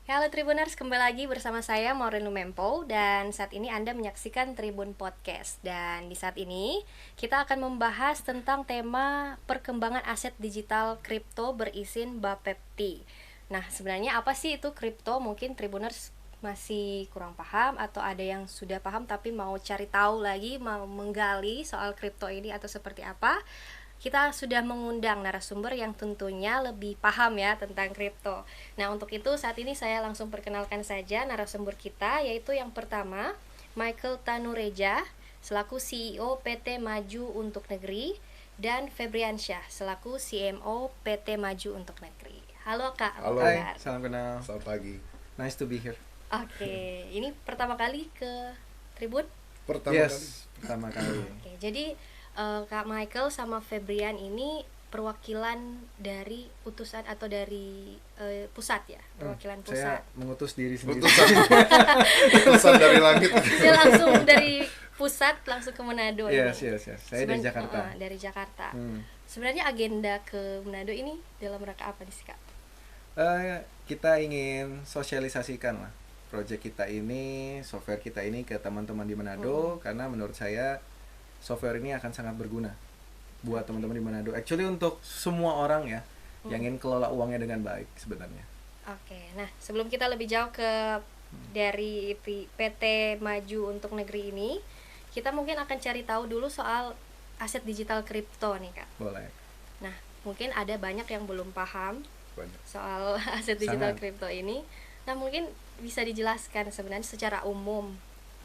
Halo Tribuners, kembali lagi bersama saya Maureen Lumempo. Dan saat ini Anda menyaksikan Tribun Podcast. Dan di saat ini kita akan membahas tentang tema perkembangan aset digital kripto berizin Bapepti. Nah, sebenarnya apa sih itu kripto? Mungkin Tribuners masih kurang paham, atau ada yang sudah paham tapi mau cari tahu lagi, mau menggali soal kripto ini atau seperti apa. Kita sudah mengundang narasumber yang tentunya lebih paham ya tentang kripto. Nah, untuk itu saat ini saya langsung perkenalkan saja narasumber kita, yaitu yang pertama Michael Tanureja selaku CEO PT Maju Untuk Negeri, dan Febriansyah selaku CMO PT Maju Untuk Negeri. Halo Kak, apa Halo. kabar? Hai, salam kenal. Selamat pagi. Nice to be here. Oke, ini pertama kali ke Tribun. Pertama kali. Pertama kali. Oke, jadi Kak Michael sama Febrian ini perwakilan dari utusan atau dari pusat ya, perwakilan pusat. Saya mengutus diri sendiri. Utusan, utusan dari langit. Dia langsung dari pusat langsung ke Manado Yes. ini. Saya dari Jakarta. Dari Jakarta. Hmm. Sebenarnya agenda ke Manado ini dalam rangka apa nih sih Kak? Kita ingin sosialisasikan lah project kita ini, software kita ini ke teman-teman di Manado, karena menurut saya software ini akan sangat berguna buat teman-teman di Manado. Actually untuk semua orang ya yang ingin kelola uangnya dengan baik sebenarnya. Oke, nah sebelum kita lebih jauh ke dari PT Maju Untuk Negeri ini, kita mungkin akan cari tahu dulu soal aset digital kripto nih Kak. Boleh. Nah, mungkin ada banyak yang belum paham Banyak. soal aset digital Sangat. kripto ini. Nah, mungkin bisa dijelaskan sebenarnya secara umum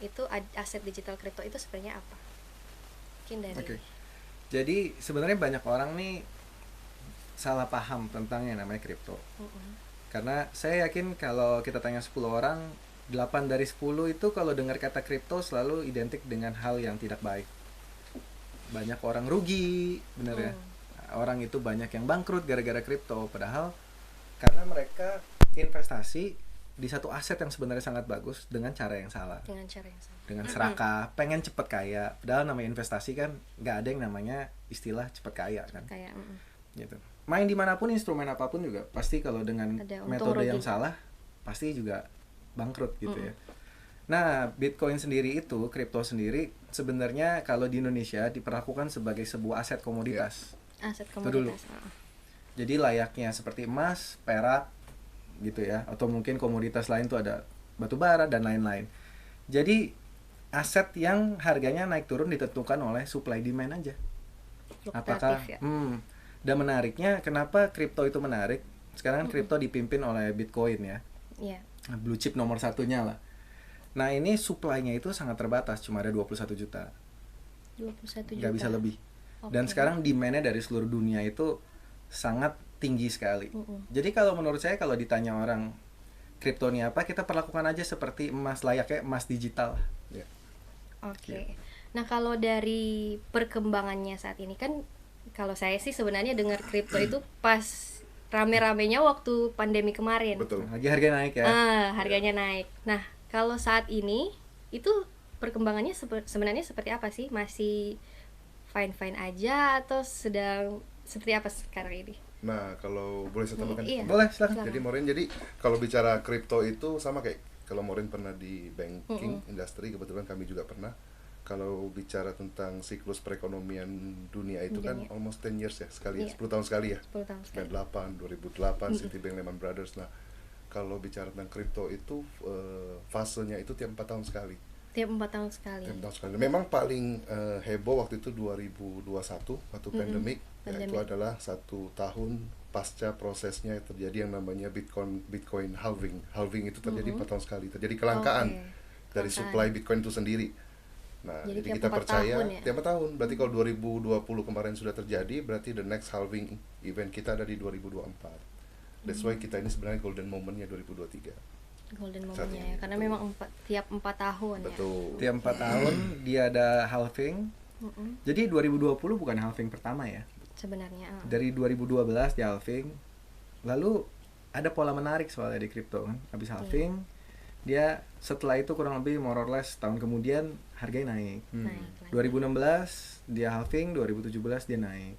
itu aset digital kripto itu sebenarnya apa? Mungkin dari Oke. Jadi sebenarnya banyak orang nih salah paham tentang yang namanya kripto. Karena saya yakin kalau kita tanya 10 orang, 8 dari 10 itu kalau dengar kata kripto selalu identik dengan hal yang tidak baik. Banyak orang rugi, bener ya. Orang itu banyak yang bangkrut gara-gara kripto, padahal karena mereka investasi di satu aset yang sebenarnya sangat bagus dengan cara yang salah. dengan cara yang sama. Dengan serakah, pengen cepet kaya. Padahal namanya investasi kan nggak ada yang namanya istilah cepet kaya kan. Kayak Gitu. Main dimanapun, instrumen apapun juga pasti kalau dengan Ada untung metode yang rugi. salah pasti juga bangkrut gitu ya. Nah, Bitcoin sendiri itu, kripto sendiri sebenarnya kalau di Indonesia diperlakukan sebagai sebuah aset komoditas. aset Itu dulu. komoditas. Jadi layaknya seperti emas, perak gitu ya, atau mungkin komoditas lain tuh ada batu bara dan lain-lain. Jadi aset yang harganya naik turun ditentukan oleh supply demand aja. Apakah Fluktuatif ya. Dan menariknya kenapa kripto itu menarik? Sekarang kan kripto dipimpin oleh Bitcoin ya. Iya. Blue chip nomor satunya lah. Nah, ini supply-nya itu sangat terbatas, cuma ada 21 juta. 21 juta. Nggak bisa lebih. Oke. Dan sekarang demand-nya dari seluruh dunia itu sangat tinggi sekali. Jadi kalau menurut saya kalau ditanya orang kripto ini apa, kita perlakukan aja seperti emas, layaknya emas digital. Ya. Oke. Nah, kalau dari perkembangannya saat ini kan, kalau saya sih sebenarnya dengar kripto itu pas rame-ramenya waktu pandemi kemarin. Betul. Lagi harga naik ya. Harganya naik. Nah, kalau saat ini itu perkembangannya sebenarnya seperti apa sih? Masih fine-fine aja atau sedang seperti apa sekarang ini? Nah, kalau boleh saya tambahkan. Iya. Boleh, silakan. Jadi Maureen, jadi kalau bicara kripto itu sama kayak kalau Maureen pernah di banking industri, kebetulan kami juga pernah. Kalau bicara tentang siklus perekonomian dunia itu kan Dunia. almost 10 years ya sekali, Iya. 10 tahun sekali ya. 10 tahun sekali. 98, 2008, Citibank, Lehman Brothers. Nah, kalau bicara tentang kripto itu fasenya itu tiap 4 tahun sekali. Tiap 4 tahun sekali. Tiap tahun sekali. Memang paling heboh waktu itu 2021 waktu pandemik, yaitu Pandemic. adalah 1 tahun pasca prosesnya terjadi yang namanya Bitcoin halving. Halving itu terjadi 4 tahun sekali. Terjadi kelangkaan Oke. dari Kelangkaan. supply Bitcoin itu sendiri. Nah, Jadi jadi tiap kita 4 percaya tahun ya? tiap 4 tahun. Berarti kalau 2020 kemarin sudah terjadi, berarti the next halving event kita ada di 2024. That's why kita ini sebenarnya golden moment-nya 2023. Golden Saat momennya ini, ya, karena betul. memang tiap 4 tahun ya. Betul. Tiap 4 tahun dia ada halving. Jadi 2020 bukan halving pertama ya. Sebenarnya. Dari 2012 dia halving. Lalu ada pola menarik soalnya di kripto kan. Habis halving, dia setelah itu kurang lebih more or less tahun kemudian harganya naik. Naik lagi. 2016 dia halving, 2017 dia naik.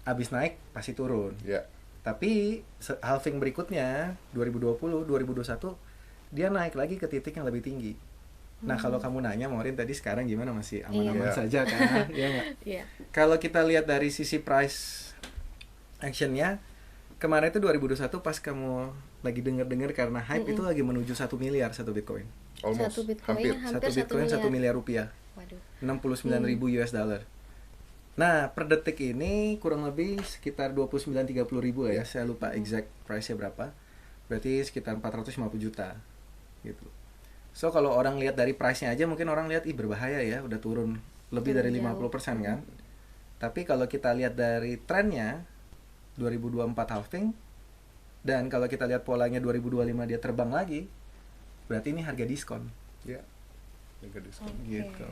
Habis naik pasti turun. Ya. Tapi halving berikutnya 2020, 2021 dia naik lagi ke titik yang lebih tinggi. Nah, kalau kamu nanya Maureen tadi sekarang gimana, masih aman-aman Iya. saja kan? Iya nggak? Iya. Kalau kita lihat dari sisi price actionnya, kemarin itu 2021 pas kamu lagi denger-denger karena hype itu lagi menuju 1 miliar satu Bitcoin. Almost, Satu Bitcoin hampir. hampir Satu Bitcoin 1 miliar rupiah. Waduh. 69.000 US dollar. Nah, per detik ini kurang lebih sekitar 29-30 ribu lah ya. Saya lupa exact price-nya berapa. Berarti sekitar 450 juta gitu. So, kalau orang lihat dari price-nya aja mungkin orang lihat, ih berbahaya ya, udah turun lebih dari 50% kan. Tapi kalau kita lihat dari trennya 2024 halving, dan kalau kita lihat polanya 2025 dia terbang lagi, berarti ini harga diskon. Ya, harga diskon. Gitu.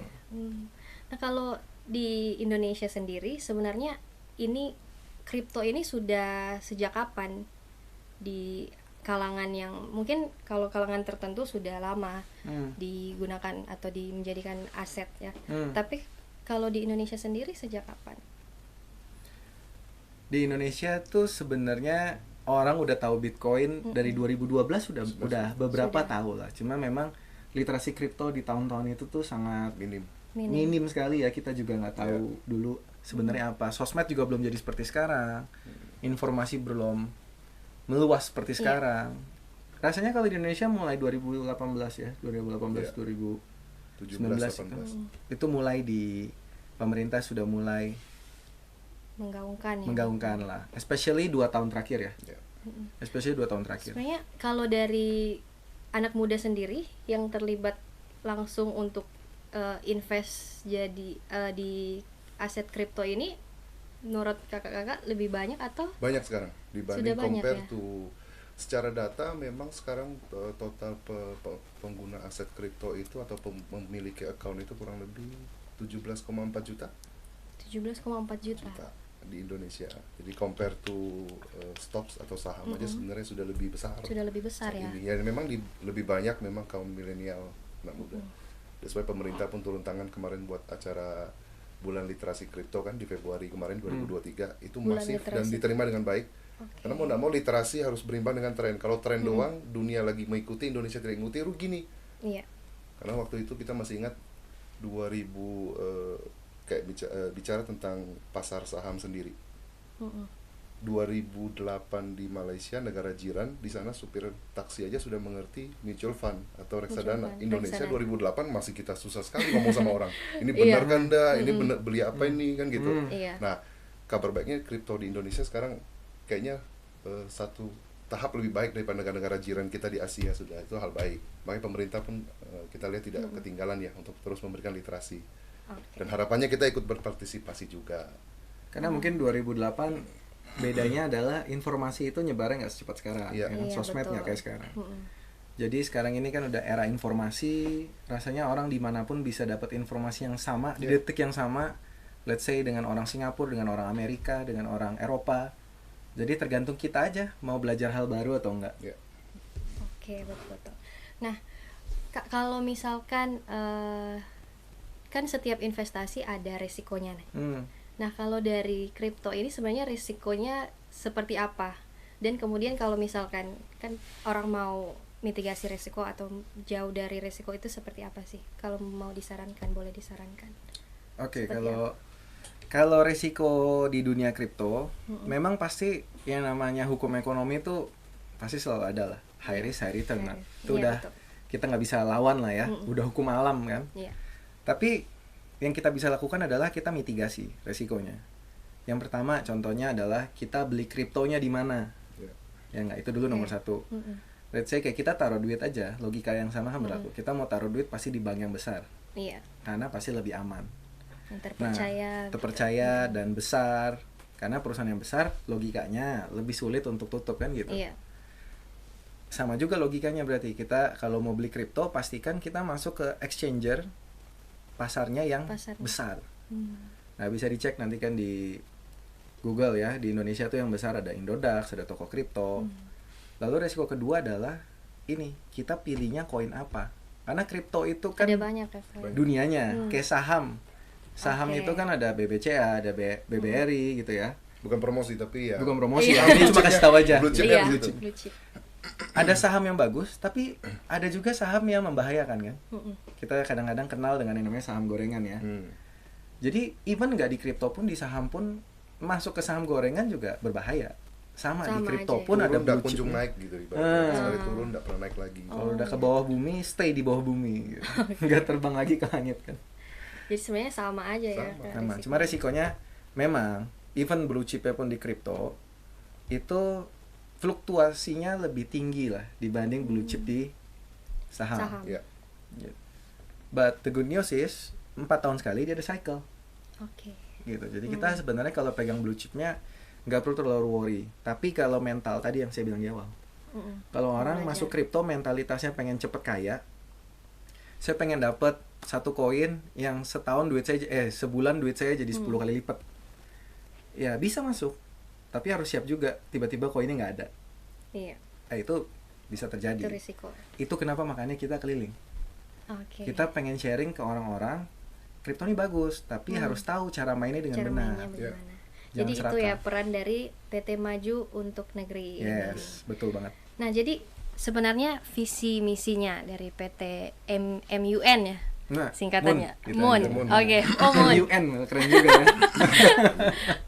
Nah, kalau di Indonesia sendiri sebenarnya ini kripto ini sudah sejak kapan di kalangan yang mungkin kalau kalangan tertentu sudah lama digunakan atau menjadikan aset ya. Tapi kalau di Indonesia sendiri sejak kapan? Di Indonesia tuh sebenarnya orang udah tahu Bitcoin dari 2012 udah beberapa tahu lah. Cuma memang literasi kripto di tahun-tahun itu tuh sangat minim sekali ya. Kita juga nggak tahu dulu sebenarnya apa. Sosmed juga belum jadi seperti sekarang. Informasi belum meluas seperti sekarang. Rasanya kalau di Indonesia mulai 2018 ya, 2018 2019 itu mulai di pemerintah sudah mulai menggaungkan lah, especially 2 tahun terakhir ya. Especially 2 tahun terakhir. Sebenarnya kalau dari anak muda sendiri yang terlibat langsung untuk invest jadi di aset kripto ini, menurut kakak-kakak lebih banyak atau? Banyak sekarang dibanding compare ya? to secara data. Memang sekarang total pengguna aset kripto itu atau memiliki account itu kurang lebih 17,4 juta. 17,4 juta di Indonesia. Jadi compare to stocks atau saham aja sebenarnya sudah lebih besar. Sudah lebih besar ya. Ya memang lebih banyak memang kaum milenial anak muda. That's why pemerintah pun turun tangan kemarin buat acara bulan literasi kripto kan di Februari kemarin 2023 itu masif dan diterima dengan baik. Karena mau nggak mau literasi harus berimbang dengan tren. Kalau tren doang dunia lagi mengikuti, Indonesia tidak mengikuti, rugi nih. Iya. Karena waktu itu kita masih ingat 2000 kayak bicara tentang pasar saham sendiri. 2008 di Malaysia, negara jiran, di sana supir taksi aja sudah mengerti mutual fund atau reksadana. Indonesia 2008 masih kita susah sekali ngomong sama orang. Ini benar kan dah, ini benar beli apa ini kan gitu. Nah, kabar baiknya kripto di Indonesia sekarang kayaknya satu tahap lebih baik daripada negara-negara jiran kita di Asia sudah. Itu hal baik. Makanya pemerintah pun kita lihat tidak ketinggalan ya untuk terus memberikan literasi. Dan harapannya kita ikut berpartisipasi juga. Karena mungkin 2008 bedanya adalah informasi itu nyebarnya nggak secepat sekarang. Sosmed nggak kayak sekarang. Jadi sekarang ini kan udah era informasi, rasanya orang dimanapun bisa dapat informasi yang sama di detik yang sama. Let's say dengan orang Singapura, dengan orang Amerika, dengan orang Eropa. Jadi tergantung kita aja mau belajar hal baru atau enggak. Oke, betul. Nah, kalau misalkan kan setiap investasi ada resikonya nih. Nah, kalau dari kripto ini sebenarnya risikonya seperti apa? Dan kemudian kalau misalkan kan orang mau mitigasi risiko atau jauh dari risiko itu seperti apa sih? Kalau mau disarankan, boleh disarankan. Oke, kalau risiko di dunia kripto, memang pasti yang namanya hukum ekonomi itu pasti selalu ada lah. High risk, high return. Itu udah betul. Kita nggak bisa lawan lah ya. Udah hukum alam kan. Tapi yang kita bisa lakukan adalah kita mitigasi resikonya. Yang pertama contohnya adalah kita beli kriptonya di mana. Ya nggak, itu dulu nomor satu. Let's say kayak kita taruh duit aja, logika yang sama kan berlaku. Kita mau taruh duit pasti di bank yang besar. Karena pasti lebih aman. Yang terpercaya dan besar. Karena perusahaan yang besar logikanya lebih sulit untuk tutup kan gitu. Sama juga logikanya berarti kita kalau mau beli kripto pastikan kita masuk ke exchanger pasarnya yang besar. Nah, bisa dicek nanti kan di Google ya, di Indonesia tuh yang besar ada Indodax, ada toko kripto. Lalu resiko kedua adalah ini, kita pilihnya koin apa? Karena kripto itu kan ada banyak dunianya, kayak saham. Saham itu kan ada BBCA, ada BBRI gitu ya. Bukan promosi tapi ya. Bukan promosi, Iya. ini cuma kasih tahu aja. Blue chip Iya, kan gitu. blue chip. Ada saham yang bagus, tapi ada juga saham yang membahayakan kan. Mm-mm. Kita kadang-kadang kenal dengan yang namanya saham gorengan ya. Jadi even nggak di kripto pun, di saham pun, masuk ke saham gorengan juga berbahaya. Sama di Sama kripto aja. pun ada Turun nggak blue chip. kunjung naik gitu ibaratnya. Ah. Sekali turun nggak pernah naik lagi. Kalau udah ke bawah bumi, stay di bawah bumi gitu. Nggak terbang lagi ke langit kan. Jadi sebenarnya sama aja ya. Sama. Sama. Cuma resikonya memang even blue chip pun di kripto itu fluktuasinya lebih tinggi lah dibanding blue chip di saham. Saham. Ya. Gitu. But the good news is 4 tahun sekali dia ada cycle Oke. gitu. Jadi kita sebenarnya kalau pegang blue chipnya nggak perlu terlalu worry. Tapi kalau mental tadi yang saya bilang di awal, Mm-mm. kalau orang Belajar. masuk kripto mentalitasnya pengen cepet kaya, saya pengen dapat satu koin yang setahun duit saya sebulan duit saya jadi 10 kali lipat. Ya bisa masuk, tapi harus siap juga tiba-tiba koinnya nggak ada. Iya, Itu bisa terjadi. itu risiko. Itu kenapa makanya kita keliling. Oke. Kita pengen sharing ke orang-orang, kripto ini bagus, tapi harus tahu cara mainnya dengan Cara benar. mainnya bagaimana. Jangan Jadi itu serakah. ya peran dari PT Maju untuk negeri ini. Yes, betul banget. Nah, jadi sebenarnya visi misinya dari PT MUN ya, Nah, singkatannya Moon, kita Moon. ada Moon. Oke, oh Moon. UN keren juga ya.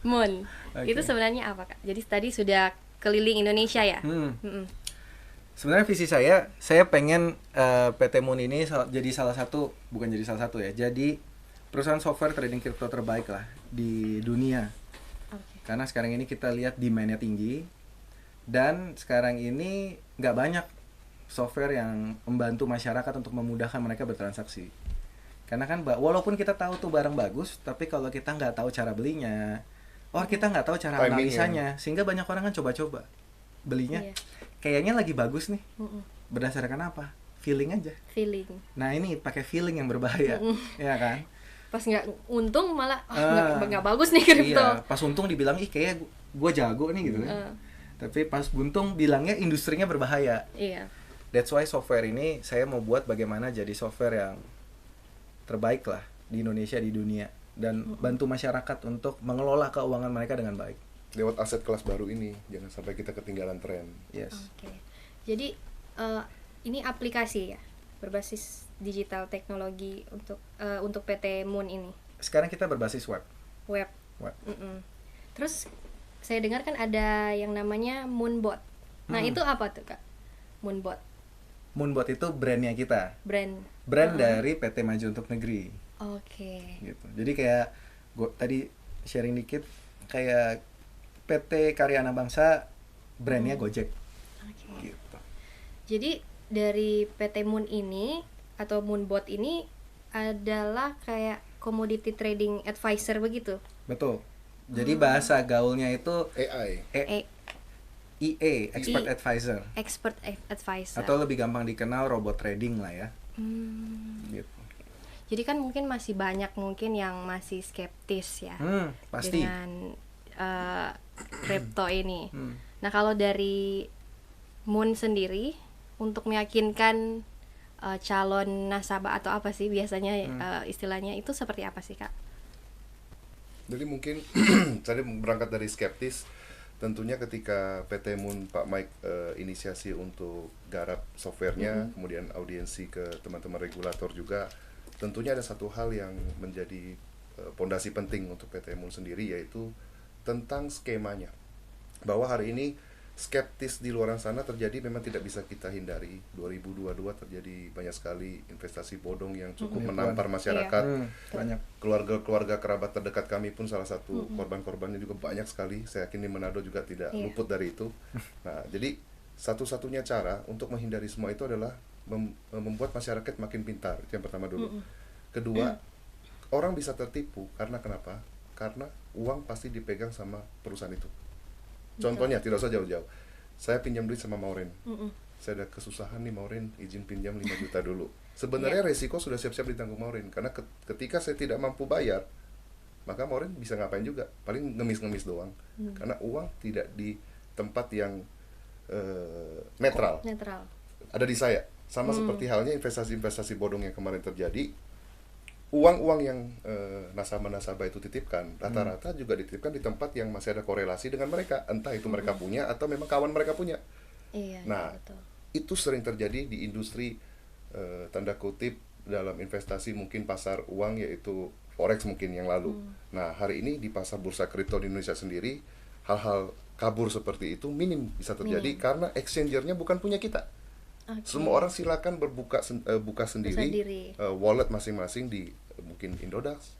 Moon. Oke. Itu sebenarnya apa, Kak? Jadi tadi sudah keliling Indonesia ya? Hmm. Mm-mm. Sebenarnya visi saya pengen PT Moon ini jadi salah satu, bukan jadi salah satu ya, jadi perusahaan software trading kripto terbaik lah di dunia. Oke. Karena sekarang ini kita lihat demand-nya tinggi, dan sekarang ini nggak banyak software yang membantu masyarakat untuk memudahkan mereka bertransaksi. Karena kan walaupun kita tahu tuh barang bagus, tapi kalau kita nggak tahu cara belinya, kita nggak tahu cara Timingnya. analisanya, sehingga banyak orang kan coba-coba belinya. Iya. Kayaknya lagi bagus nih, Mm-mm. berdasarkan apa? Feeling aja. Feeling. Nah ini pakai feeling yang berbahaya, ya kan? Pas nggak untung malah Ah. nggak bagus nih kripto. Iya, pas untung dibilang kayak gue jago nih gitu kan. Tapi pas buntung bilangnya industrinya berbahaya. Iya. That's why software ini saya mau buat bagaimana jadi software yang terbaik lah di Indonesia, di dunia, dan bantu masyarakat untuk mengelola keuangan mereka dengan baik. Lewat aset kelas baru ini, jangan sampai kita ketinggalan tren. Yes. Oke. Jadi ini aplikasi ya, berbasis digital teknologi untuk PT Moon ini. Sekarang kita berbasis web. Web. Web. Mm-mm. Terus saya dengar kan ada yang namanya Moonbot. Nah, itu apa tuh, Kak? Moonbot. Moonbot itu brandnya kita. Brand. Dari PT Maju untuk Negeri. Oke. Gitu. Jadi kayak gua tadi sharing dikit, kayak PT Karya Anak Bangsa brandnya Gojek. Oke. Gitu. Jadi dari PT Moon ini atau Moonbot ini adalah kayak commodity trading advisor begitu. Betul. Jadi bahasa gaulnya itu AI. EA, Expert I- Advisor. Expert advisor. Atau lebih gampang dikenal robot trading lah ya. Hmm. Gitu. Jadi kan mungkin masih banyak mungkin yang masih skeptis ya Pasti. dengan kripto ini. Hmm. Nah, kalau dari Moon sendiri untuk meyakinkan calon nasabah atau apa sih biasanya istilahnya itu seperti apa sih, Kak? Jadi mungkin saya berangkat dari skeptis. Tentunya ketika PT Moon Pak Mike inisiasi untuk garap softwarenya, kemudian audiensi ke teman-teman regulator juga, tentunya ada satu hal yang menjadi pondasi penting untuk PT Moon sendiri, yaitu tentang skemanya. Bahwa hari ini skeptis di luar sana terjadi memang tidak bisa kita hindari. 2022 terjadi banyak sekali investasi bodong yang cukup menampar masyarakat. Banyak. Keluarga-keluarga kerabat terdekat kami pun salah satu korban-korbannya juga banyak sekali. Saya yakin di Manado juga tidak luput dari itu. Nah, jadi satu-satunya cara untuk menghindari semua itu adalah membuat masyarakat makin pintar. Itu yang pertama dulu. Kedua, orang bisa tertipu karena kenapa? Karena uang pasti dipegang sama perusahaan itu. Contohnya, tidak usah jauh-jauh. Saya pinjam duit sama Maureen. Saya ada kesusahan nih Maureen, izin pinjam 5 juta dulu. Sebenarnya resiko sudah siap-siap ditanggung Maureen. Karena ketika saya tidak mampu bayar, maka Maureen bisa ngapain juga. Paling ngemis-ngemis doang. Karena uang tidak di tempat yang netral. Netral. Ada di saya. Sama seperti halnya investasi-investasi bodong yang kemarin terjadi. uang-uang yang nasabah-nasabah itu titipkan rata-rata juga dititipkan di tempat yang masih ada korelasi dengan mereka, entah itu mereka punya atau memang kawan mereka punya. Iya, Nah, betul. itu sering terjadi di industri tanda kutip dalam investasi mungkin pasar uang, yaitu forex mungkin yang lalu. Nah, hari ini di pasar bursa kripto di Indonesia sendiri hal-hal kabur seperti itu minim bisa terjadi karena exchanger-nya bukan punya kita. Oke. Semua orang silakan buka sendiri Sendiri. wallet masing-masing di mungkin Indodax,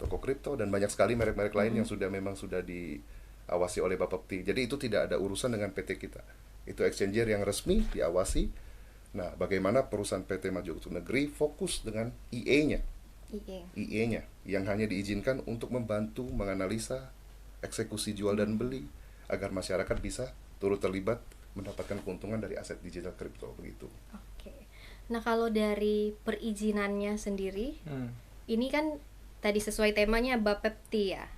toko kripto, dan banyak sekali merek-merek lain yang memang sudah diawasi oleh Bapepti. Jadi itu tidak ada urusan dengan PT kita. Itu exchanger yang resmi diawasi. Nah, bagaimana perusahaan PT Maju Untuk Negeri fokus dengan IE-nya. IE-nya yang hanya diizinkan untuk membantu menganalisa eksekusi jual dan beli agar masyarakat bisa turut terlibat mendapatkan keuntungan dari aset digital kripto begitu. Oke. Nah, kalau dari perizinannya sendiri, ini kan tadi sesuai temanya Bapepti ya.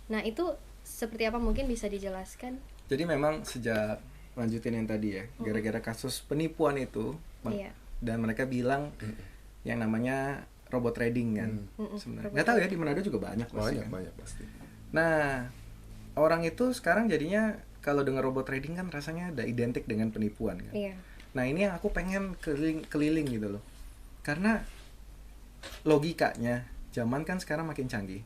Nah, itu seperti apa, mungkin bisa dijelaskan? Jadi memang sejak lanjutin yang tadi ya, gara-gara kasus penipuan itu, Iya. dan mereka bilang yang namanya robot trading kan, sebenarnya. Nggak tahu ya, di Manado juga banyak pasti. Banyak pasti. Nah, orang itu sekarang jadinya kalau dengar robot trading kan rasanya ada identik dengan penipuan kan. Iya. Nah, ini yang aku pengen keliling gitu loh. Karena logikanya zaman kan sekarang makin canggih.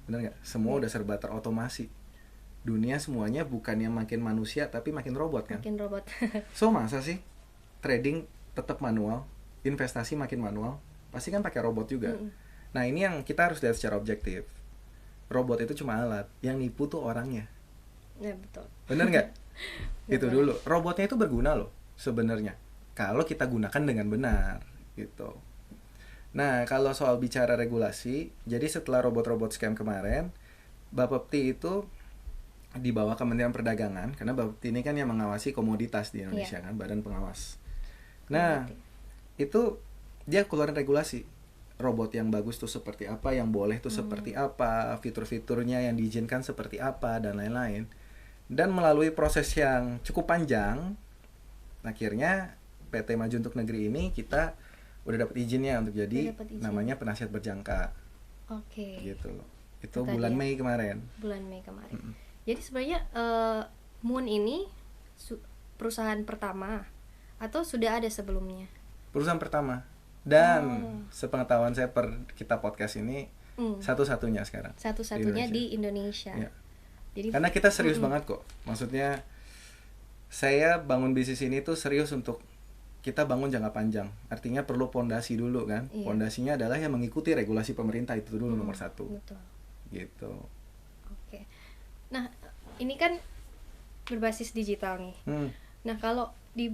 Benar nggak? Semua udah serba terotomasi. Dunia semuanya bukannya makin manusia tapi makin robot kan. Makin robot. So masa sih trading tetap manual, investasi makin manual, pasti kan pakai robot juga. Nah, ini yang kita harus lihat secara objektif. Robot itu cuma alat, yang nipu tuh orangnya. Ya, betul. Bener nggak? Itu Betul. dulu. Robotnya itu berguna loh sebenarnya kalau kita gunakan dengan benar gitu. Nah, kalau soal bicara regulasi, jadi setelah robot-robot scam kemarin, Bapepti itu di bawah Kementerian Perdagangan, karena Bapepti ini kan yang mengawasi komoditas di Indonesia kan, badan pengawas. Nah, itu dia keluarin regulasi. Robot yang bagus tuh seperti apa, yang boleh tuh seperti apa, fitur-fiturnya yang diizinkan seperti apa, dan lain-lain. Dan melalui proses yang cukup panjang, akhirnya PT Maju Untuk Negeri ini kita udah dapat izinnya untuk jadi namanya penasihat berjangka. Oke. Gitu loh. Itu Itu tadi bulan ya. Mei kemarin. Bulan Mei kemarin. Jadi sebenarnya Moon ini perusahaan pertama atau sudah ada sebelumnya? Perusahaan pertama. Dan sepengetahuan saya per kita podcast ini satu-satunya sekarang. Satu-satunya di Indonesia. Ya. Jadi karena kita serius banget kok. Maksudnya saya bangun bisnis ini tuh serius untuk kita bangun jangka panjang. Artinya perlu pondasi dulu kan. Iya. Pondasinya adalah yang mengikuti regulasi pemerintah, itu dulu nomor satu. Betul. Gitu. Oke. Nah, ini kan berbasis digital nih. Nah, kalau di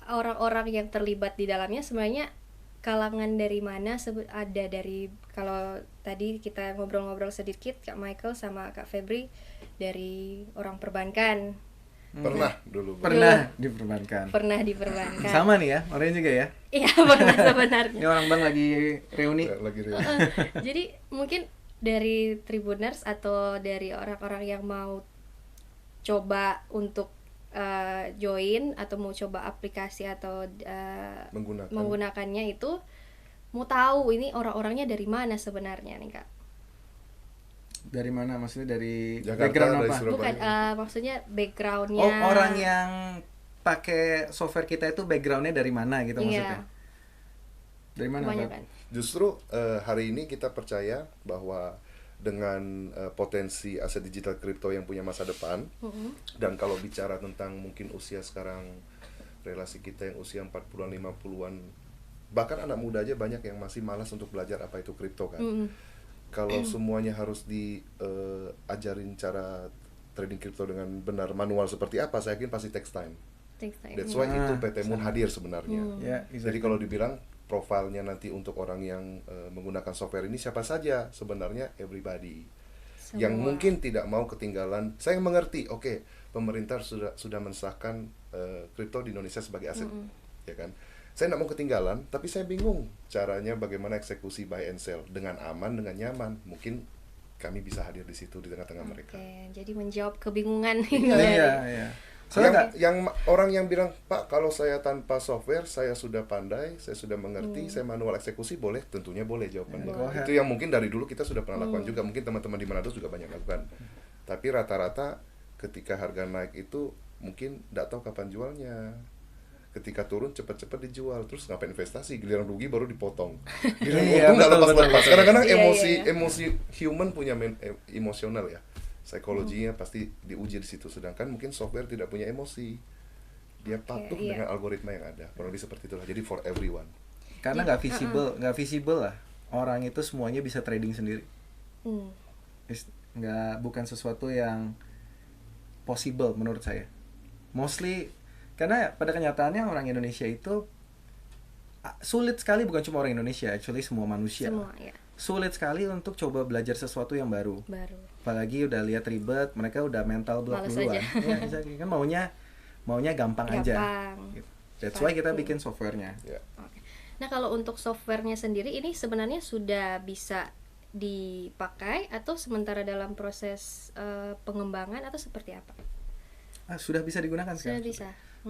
orang-orang yang terlibat di dalamnya sebenarnya kalangan dari mana? Ada dari, kalau tadi kita ngobrol-ngobrol sedikit Kak Michael sama Kak Febri dari orang perbankan. Pernah dulu. Pernah di perbankan. Pernah di perbankan. Sama nih ya, orangnya juga ya. Iya, pernah sebenarnya. Ini orang bang lagi reuni. Jadi mungkin dari Tribuners atau dari orang-orang yang mau coba untuk join atau mau coba aplikasi atau menggunakannya itu, mau tahu ini orang-orangnya dari mana sebenarnya nih Kak? Dari mana, maksudnya dari Jakarta, background dari apa? Surabaya. Bukan, maksudnya backgroundnya. Oh, orang yang pakai software kita itu backgroundnya dari mana gitu maksudnya? Dari mana? Kebanyakan. Justru hari ini kita percaya bahwa dengan potensi aset digital kripto yang punya masa depan, dan kalau bicara tentang mungkin usia sekarang, relasi kita yang usia 40-an, 50-an, bahkan anak muda aja banyak yang masih malas untuk belajar apa itu kripto kan. Kalau semuanya harus diajarin cara trading kripto dengan benar manual seperti apa, saya yakin pasti takes time. That's why itu PT Moon hadir sebenarnya. Jadi kalau dibilang profilnya nanti untuk orang yang menggunakan software ini siapa saja, sebenarnya everybody. Semua. Yang mungkin tidak mau ketinggalan. Saya mengerti, oke, pemerintah sudah mensahkan kripto di Indonesia sebagai aset, ya kan. Saya tidak mau ketinggalan, tapi saya bingung caranya bagaimana eksekusi buy and sell dengan aman, dengan nyaman. Mungkin kami bisa hadir di situ di tengah-tengah mereka. Jadi menjawab kebingungan. Iya. Soalnya yang orang yang bilang, Pak, kalau saya tanpa software saya sudah pandai, saya sudah mengerti, saya manual eksekusi, boleh? Tentunya boleh jawabannya. Itu yang mungkin dari dulu kita sudah pernah lakukan juga, mungkin teman-teman di Manado juga banyak lakukan. Tapi rata-rata ketika harga naik itu mungkin tidak tahu kapan jualnya. Ketika turun cepat-cepat dijual, terus ngapain investasi, giliran rugi baru dipotong. Giliran untung nggak lepas-lepas. Kadang-kadang emosi human punya emosional ya. Psikologinya pasti diuji di situ, sedangkan mungkin software tidak punya emosi, dia patuh dengan algoritma yang ada, kurang lebih seperti itulah. Jadi for everyone, karena nggak visible lah, orang itu semuanya bisa trading sendiri. Bukan sesuatu yang possible menurut saya, mostly karena pada kenyataannya orang Indonesia itu sulit sekali, bukan cuma orang Indonesia, actually semua manusia sulit sekali untuk coba belajar sesuatu yang baru. Apalagi udah lihat ribet, mereka udah mental block duluan. Ya, kan maunya gampang aja. Gitu. That's why kita bikin softwarenya. Okay. Nah, kalau untuk softwarenya sendiri ini sebenarnya sudah bisa dipakai atau sementara dalam proses pengembangan atau seperti apa? Sudah bisa digunakan sekarang.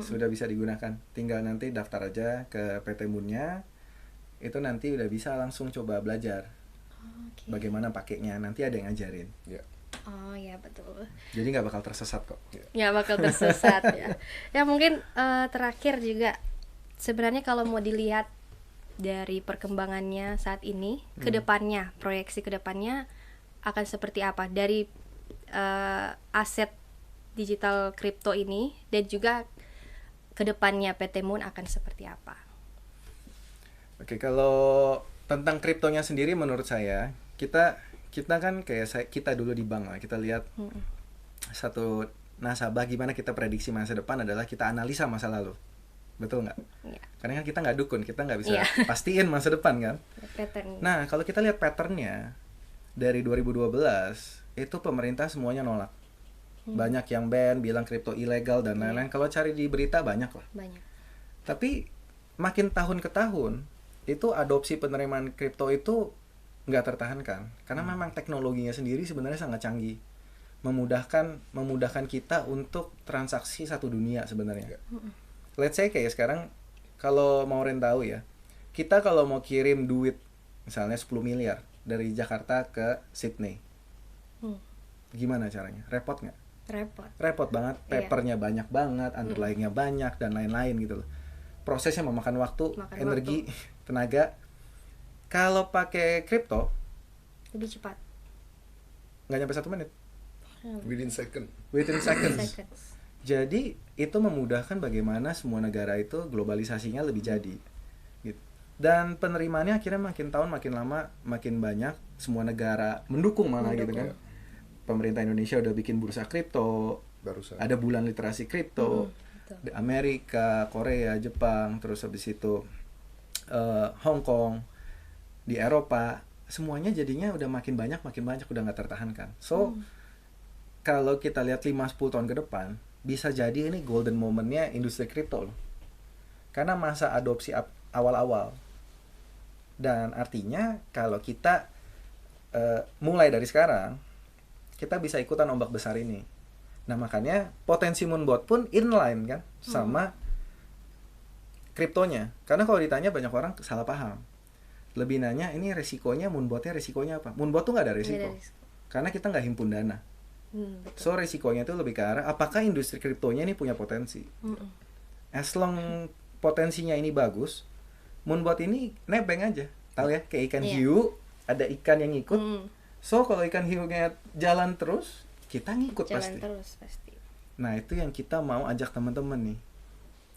Sudah bisa digunakan. Tinggal nanti daftar aja ke PT Moon-nya. Itu nanti udah bisa langsung coba belajar. Bagaimana pakainya, nanti ada yang ngajarin. Oh ya, betul. Jadi nggak bakal tersesat kok. Ya bakal tersesat ya. Ya mungkin terakhir juga sebenarnya kalau mau dilihat dari perkembangannya saat ini, kedepannya, proyeksi kedepannya akan seperti apa dari aset digital kripto ini, dan juga kedepannya PT Moon akan seperti apa? Oke, kalau tentang kriptonya sendiri menurut saya, kita kan kayak kita dulu di bank lah, kita lihat satu nasabah, gimana kita prediksi masa depan adalah kita analisa masa lalu, betul nggak? Karena kan kita nggak dukun, kita nggak bisa pastiin masa depan kan. Nah, kalau kita lihat patternnya dari 2012 itu pemerintah semuanya nolak, banyak yang ban, bilang kripto ilegal dan lain-lain. Kalau cari di berita banyak lah. Tapi makin tahun ke tahun itu adopsi penerimaan kripto itu nggak tertahankan, karena memang teknologinya sendiri sebenarnya sangat canggih, memudahkan kita untuk transaksi satu dunia sebenarnya. Let's say kayak sekarang, kalau mau tahu ya, kita kalau mau kirim duit misalnya 10 miliar dari Jakarta ke Sydney, gimana caranya? Repot nggak? Repot banget, papernya banyak banget, underlying-nya banyak dan lain-lain gitu loh. Prosesnya memakan waktu, energi, tenaga. Kalau pakai kripto lebih cepat, nggak nyampe 1 menit, within seconds. Jadi itu memudahkan bagaimana semua negara itu globalisasinya lebih jadi gitu. Dan penerimaannya akhirnya makin tahun makin lama makin banyak, semua negara mendukung malah gitu kan. Pemerintah Indonesia udah bikin bursa kripto, ada bulan literasi kripto, di Amerika, Korea, Jepang, terus habis itu Hong Kong, di Eropa, semuanya jadinya udah makin banyak udah nggak tertahankan. So kalau kita lihat 5-10 tahun ke depan, bisa jadi ini golden momentnya industri kripto loh, karena masa adopsi awal-awal. Dan artinya kalau kita mulai dari sekarang, kita bisa ikutan ombak besar ini. Nah makanya potensi Moonbot pun inline kan sama kriptonya. Karena kalau ditanya banyak orang salah paham, lebih nanya ini resikonya, Moonbotnya resikonya apa? Moonbot tuh nggak ada resiko, karena kita nggak himpun dana. So resikonya itu lebih ke arah apakah industri kriptonya ini punya potensi. As long potensinya ini bagus, Moonbot ini nebeng aja. Tahu ya, kayak ikan hiu, ada ikan yang ngikut. So kalau ikan hiunya jalan terus, kita ngikut pasti. Nah itu yang kita mau ajak teman-teman nih,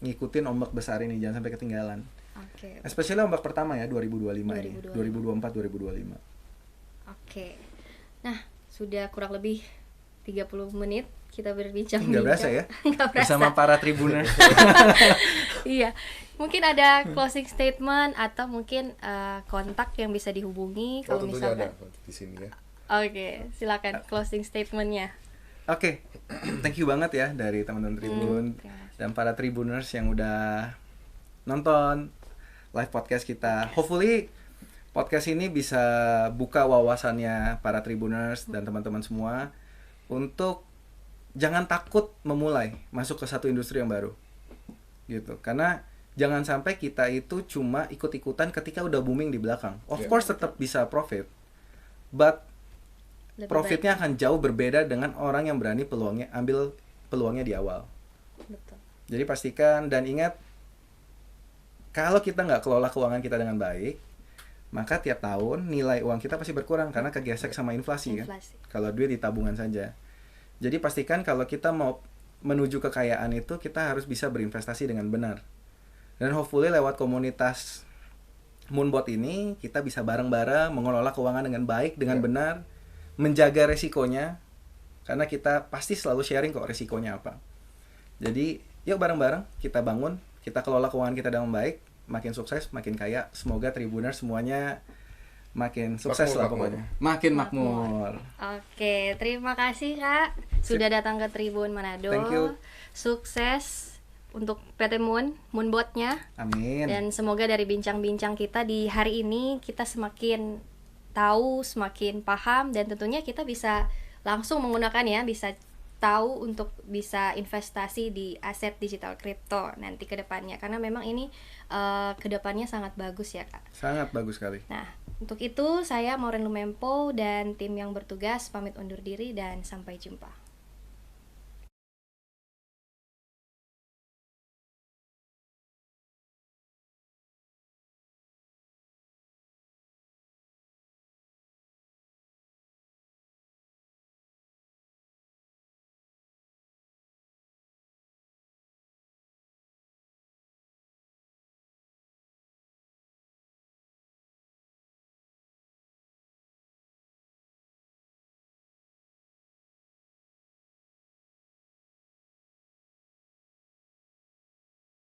ngikutin ombak besar ini, jangan sampai ketinggalan. Especially ombak pertama ya 2025 ini, 2024-2025. Nah sudah kurang lebih 30 menit kita berbincang. Nggak berasa ya? Bersama para Tribuners. Iya, mungkin ada closing statement atau mungkin kontak yang bisa dihubungi kalau misalkan ada di sini ya. Silakan closing statementnya. Thank you banget ya dari teman-teman Tribun dan para Tribuners yang udah nonton live podcast kita. Hopefully podcast ini bisa buka wawasannya para Tribuners dan teman-teman semua untuk jangan takut memulai masuk ke satu industri yang baru gitu, karena jangan sampai kita itu cuma ikut-ikutan ketika udah booming di belakang. Of course tetap bisa profit, but Lebih profitnya akan jauh berbeda dengan orang yang berani ambil peluangnya di awal. Betul. Jadi pastikan dan ingat, kalau kita nggak kelola keuangan kita dengan baik, maka tiap tahun nilai uang kita pasti berkurang karena kegesek sama inflasi. Kan. Kalau duit di tabungan saja. Jadi pastikan kalau kita mau menuju kekayaan itu, kita harus bisa berinvestasi dengan benar. Dan hopefully lewat komunitas Moonbot ini, kita bisa bareng-bareng mengelola keuangan dengan baik, dengan benar, menjaga resikonya, karena kita pasti selalu sharing kok resikonya apa. Jadi yuk bareng-bareng kita bangun, kita kelola keuangan kita dengan baik, makin sukses, makin kaya. Semoga Tribuners semuanya makin sukses lah pokoknya. Makin makmur. Oke, terima kasih Kak sudah datang ke Tribun Manado. Thank you. Sukses untuk PT Moonbotnya. Amin. Dan semoga dari bincang-bincang kita di hari ini kita semakin tahu, semakin paham, dan tentunya kita bisa langsung menggunakan ya, bisa tahu untuk bisa investasi di aset digital kripto nanti ke depannya, karena memang ini ke depannya sangat bagus ya Kak. Sangat bagus sekali. Nah, untuk itu saya Maureen Lumempo dan tim yang bertugas pamit undur diri dan sampai jumpa.